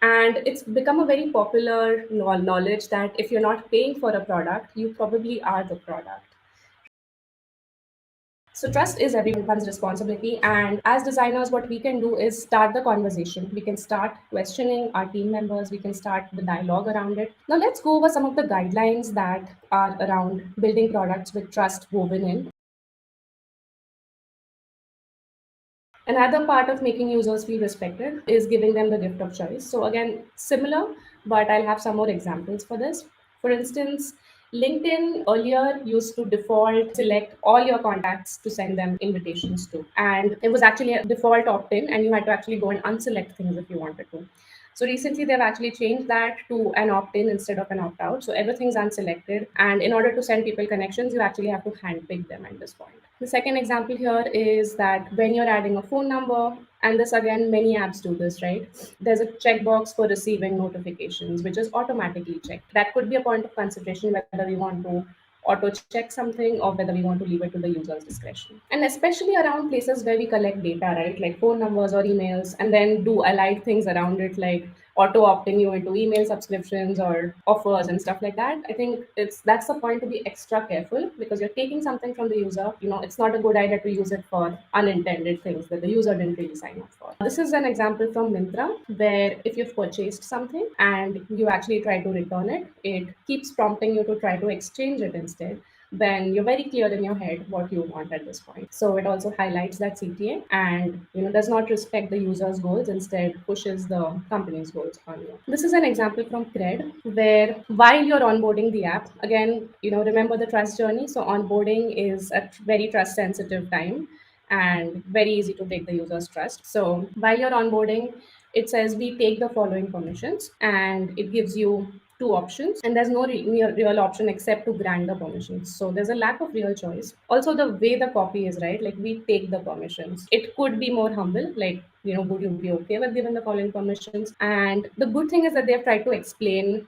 And it's become a very popular knowledge that if you're not paying for a product, you probably are the product. So trust is everyone's responsibility. And as designers, what we can do is start the conversation. We can start questioning our team members. We can start the dialogue around it. Now let's go over some of the guidelines that are around building products with trust woven in. Another part of making users feel respected is giving them the gift of choice. So again, similar, but I'll have some more examples for this. For instance, LinkedIn earlier used to default select all your contacts to send them invitations to. And it was actually a default opt in, and you had to actually go and unselect things if you wanted to. So recently, they've actually changed that to an opt in instead of an opt out. So everything's unselected. And in order to send people connections, you actually have to handpick them at this point. The second example here is that when you're adding a phone number, and this again, many apps do this, right? There's a checkbox for receiving notifications, which is automatically checked. That could be a point of consideration whether we want to auto check something or whether we want to leave it to the user's discretion. And especially around places where we collect data, right? Like phone numbers or emails, and then do allied things around it, like auto opting you into email subscriptions or offers and stuff like that. I think that's the point to be extra careful because you're taking something from the user. It's not a good idea to use it for unintended things that the user didn't really sign up for. This is an example from Mintra, where if you've purchased something and you actually try to return it, it keeps prompting you to try to exchange it instead, then you're very clear in your head what you want at this point. So it also highlights that CTA and does not respect the user's goals, instead pushes the company's goals on you. This is an example from Cred, where while you're onboarding the app, again, remember the trust journey. So onboarding is a very trust sensitive time and very easy to take the user's trust. So while you're onboarding, it says we take the following permissions, and it gives you two options, and there's no real option except to grant the permissions. So there's a lack of real choice. Also, the way the copy is, right, like we take the permissions, it could be more humble, like would you be okay with giving the following permissions? And the good thing is that they've tried to explain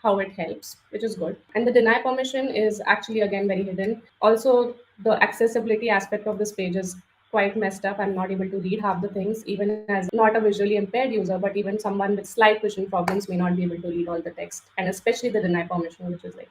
how it helps, which is good. And the deny permission is actually again very hidden. Also, the accessibility aspect of this page is quite messed up. I'm not able to read half the things, even as not a visually impaired user, but even someone with slight vision problems may not be able to read all the text, and especially the deny permission, which is like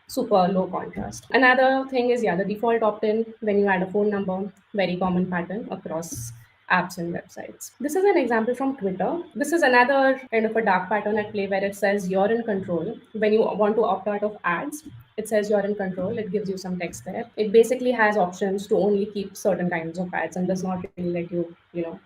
super low contrast. Another thing is, yeah, the default opt-in when you add a phone number, very common pattern across apps and websites. This is an example from Twitter. This is another kind of a dark pattern at play where it says you're in control. When you want to opt out of ads, it says you're in control. It gives you some text there. It basically has options to only keep certain kinds of ads and does not really let you,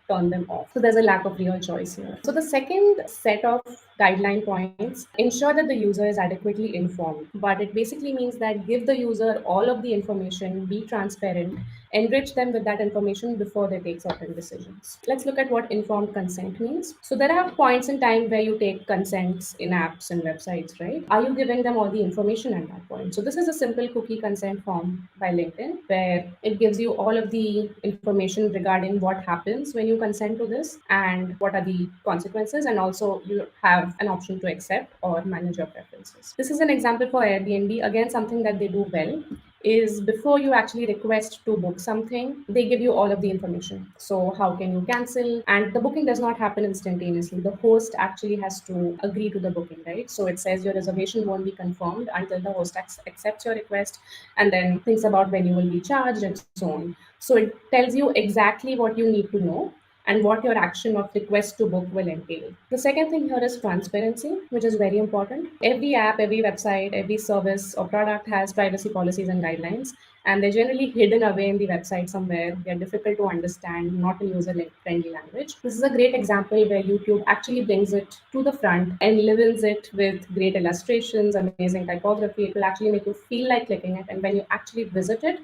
turn them off. So there's a lack of real choice here. So the second set of guideline points ensure that the user is adequately informed. But it basically means that give the user all of the information, be transparent, enrich them with that information before they take certain decisions. Let's look at what informed consent means. So there are points in time where you take consents in apps and websites, right? Are you giving them all the information at that point? So this is a simple cookie consent form by LinkedIn where it gives you all of the information regarding what happens when you consent to this and what are the consequences, and also you have an option to accept or manage your preferences. This is an example for Airbnb, again something that they do well is before you actually request to book something, they give you all of the information. So how can you cancel? And the booking does not happen instantaneously. The host actually has to agree to the booking, right? So it says your reservation won't be confirmed until the host accepts your request and then thinks about when you will be charged and so on. So it tells you exactly what you need to know and what your action of request to book will entail. The second thing here is transparency, which is very important. Every app, every website, every service or product has privacy policies and guidelines, and they're generally hidden away in the website somewhere. They're difficult to understand, not in user-friendly language. This is a great example where YouTube actually brings it to the front and levels it with great illustrations, amazing typography. It will actually make you feel like clicking it, and when you actually visit it,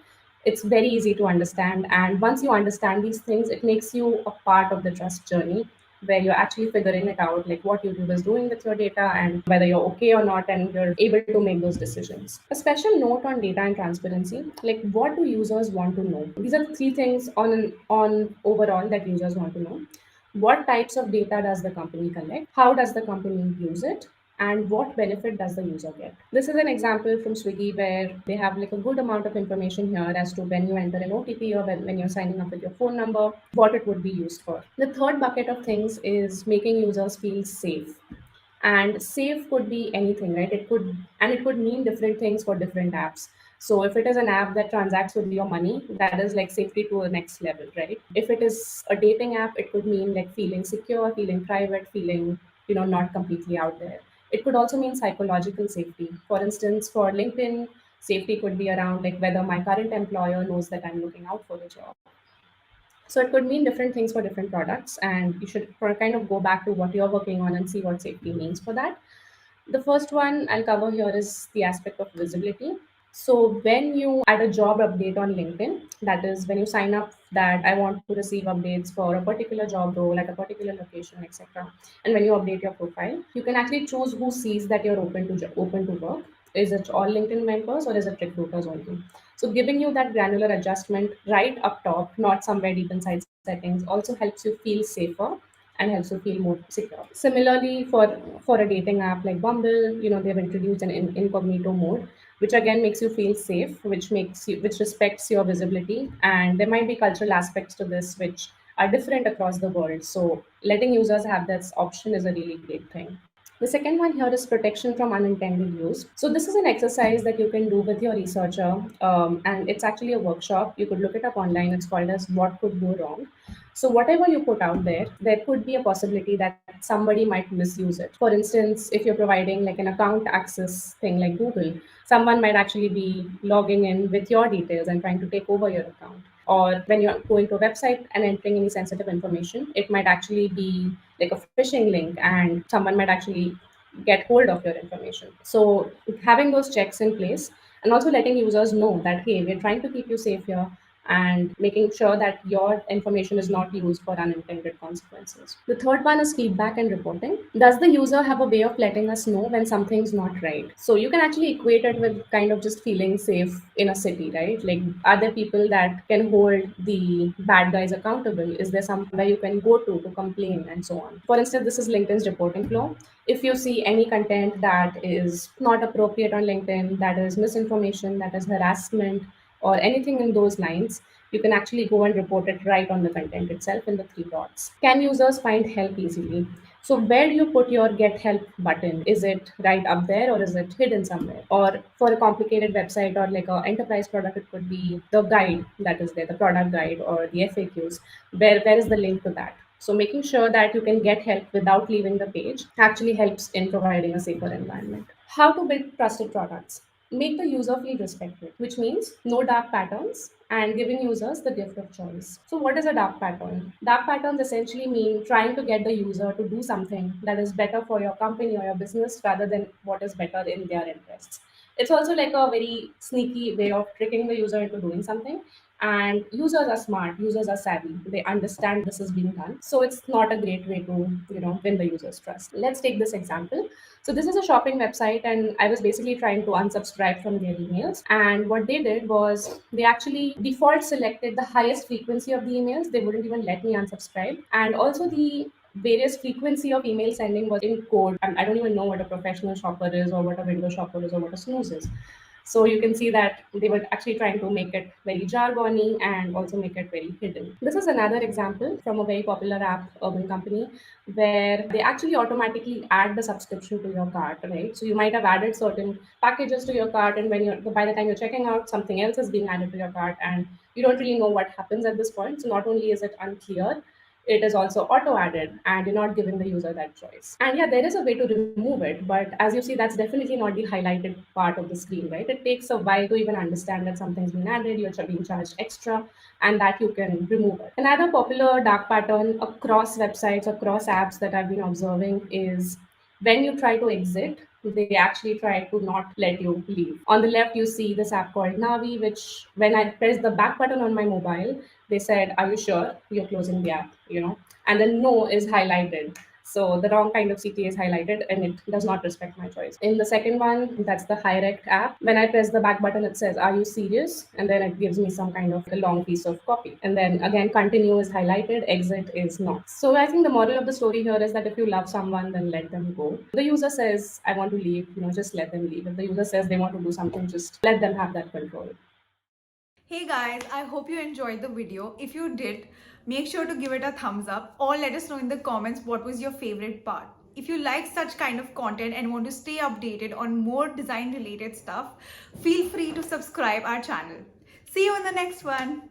it's very easy to understand. And once you understand these things, it makes you a part of the trust journey where you're actually figuring it out, like what YouTube is doing with your data and whether you're okay or not, and you're able to make those decisions. A special note on data and transparency, like what do users want to know? These are the three things on overall that users want to know. What types of data does the company collect? How does the company use it? and what benefit does the user get. This is an example from Swiggy where they have like a good amount of information here as to when you enter an OTP or when you're signing up with your phone number, what it would be used for. The third bucket of things is making users feel safe. And safe could be anything, right? It could mean different things for different apps. So if it is an app that transacts with your money, that is like safety to the next level, right? If it is a dating app, it could mean like feeling secure, feeling private, feeling, not completely out there. It could also mean psychological safety. For instance, for LinkedIn, safety could be around like whether my current employer knows that I'm looking out for a job. So it could mean different things for different products, and you should kind of go back to what you're working on and see what safety means for that. The first one I'll cover here is the aspect of visibility. So when you add a job update on LinkedIn, that is when you sign up that I want to receive updates for a particular job role at a particular location, etc. And when you update your profile, you can actually choose who sees that you're open to work. Is it all LinkedIn members or is it recruiters only? So giving you that granular adjustment right up top, not somewhere deep inside settings, also helps you feel safer and helps you feel more secure. Similarly, for a dating app like Bumble, they've introduced an incognito mode, which again makes you feel safe, which respects your visibility, and there might be cultural aspects to this which are different across the world. So letting users have this option is a really great thing. The second one here is protection from unintended use. So this is an exercise that you can do with your researcher, and it's actually a workshop. You could look it up online. It's called as "What Could Go Wrong." So whatever you put out there could be a possibility that somebody might misuse it. For instance, if you're providing like an account access thing like Google, someone might actually be logging in with your details and trying to take over your account. Or when you're going to a website and entering any sensitive information, it might actually be like a phishing link and someone might actually get hold of your information. So having those checks in place and also letting users know that hey, we're trying to keep you safe here, and making sure that your information is not used for unintended consequences. The third one is feedback and reporting. Does the user have a way of letting us know when something's not right? So you can actually equate it with kind of just feeling safe in a city, right? Like, are there people that can hold the bad guys accountable? Is there somewhere you can go to complain and so on? For instance, this is LinkedIn's reporting flow. If you see any content that is not appropriate on LinkedIn, that is misinformation, that is harassment, or anything in those lines, you can actually go and report it right on the content itself in the three dots. Can users find help easily? So where do you put your get help button? Is it right up there or is it hidden somewhere? Or for a complicated website or like an enterprise product, it could be the guide that is there, the product guide or the FAQs. Where is the link to that? So making sure that you can get help without leaving the page actually helps in providing a safer environment. How to build trusted products? Make the user feel respected, which means no dark patterns and giving users the gift of choice. So, what is a dark pattern? Dark patterns essentially mean trying to get the user to do something that is better for your company or your business rather than what is better in their interests. It's also like a very sneaky way of tricking the user into doing something. And users are smart, users are savvy, they understand this is being done. So it's not a great way to, win the user's trust. Let's take this example. So this is a shopping website, and I was basically trying to unsubscribe from their emails. And what they did was they actually default selected the highest frequency of the emails. They wouldn't even let me unsubscribe. And also the various frequency of email sending was in code. And I don't even know what a professional shopper is or what a window shopper is or what a snooze is. So you can see that they were actually trying to make it very jargony and also make it very hidden. This is another example from a very popular app, Urban Company, where they actually automatically add the subscription to your cart, right? So you might have added certain packages to your cart, and when you're by the time you're checking out, something else is being added to your cart, and you don't really know what happens at this point. So not only is it unclear, it is also auto added and you're not giving the user that choice. And yeah, there is a way to remove it, but as you see, that's definitely not the highlighted part of the screen, right? It takes a while to even understand that something's been added, you're being charged extra, and that you can remove it. Another popular dark pattern across websites, across apps that I've been observing is when you try to exit, they actually try to not let you leave. On the left, you see this app called Navi, which when I press the back button on my mobile, they said, "Are you sure you're closing the app?" And then no is highlighted. So the wrong kind of CTA is highlighted and it does not respect my choice. In the second one, that's the Hirect app. When I press the back button, it says, "Are you serious?" And then it gives me some kind of a long piece of copy. And then again, continue is highlighted, exit is not. So I think the moral of the story here is that if you love someone, then let them go. The user says, "I want to leave," just let them leave. If the user says they want to do something, just let them have that control. Hey guys, I hope you enjoyed the video. If you did, make sure to give it a thumbs up or let us know in the comments what was your favorite part. If you like such kind of content and want to stay updated on more design related stuff, feel free to subscribe our channel. See you in the next one.